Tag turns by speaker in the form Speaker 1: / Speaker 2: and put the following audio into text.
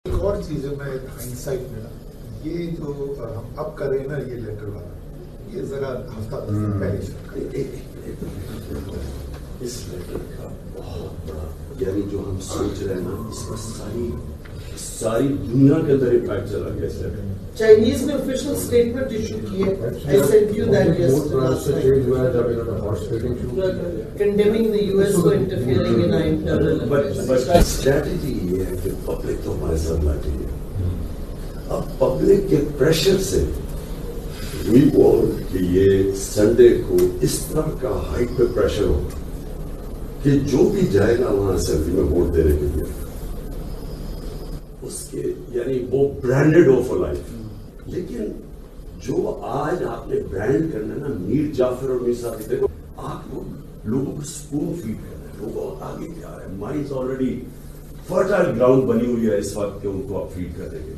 Speaker 1: ایک اور چیز ہے، میں ہائنڈ سائٹ میں نا، یہ جو ہم اب کر رہے ہیں نا، یہ لیٹر والا، یہ ذرا ہفتہ پہلے
Speaker 2: اس لیٹر کا بہت بڑا، یعنی جو ہم سوچ رہے ہیں نا، اس کا ساری دنیا کے اندر امپیکٹ چلا گیا اس لیٹر.
Speaker 3: چائنیز نے آفیشل اسٹیٹمنٹ ایشو کی ہے. I sent you that yesterday. Condemning the US for interfering in our internal affairs.
Speaker 2: But strategy یہ ہے کہ پبلک تو ہمارے ساتھ بیٹھی ہے. اب پبلک کے پریشر سے وی وانٹ کہ یہ سنڈے کو اس طرح کا ہائٹ پہ پریشر ہو کہ جو بھی جائے گا وہاں اسمبلی میں ووٹ دینے کے لیے اس کے، یعنی وہ برانڈیڈ ہو فار لائف. لیکن جو آج آپ نے برانڈ کرنا ہے نا، میر جعفر اور میر صاحب، دیکھو آپ لوگوں کو سپون فیڈ کرنا ہے، لوگوں آگے کیا ہے، مائنڈز آلریڈی فرٹائل گراؤنڈ بنی ہوئی ہے اس وقت کہ ان کو آپ فیڈ کر دیں گے.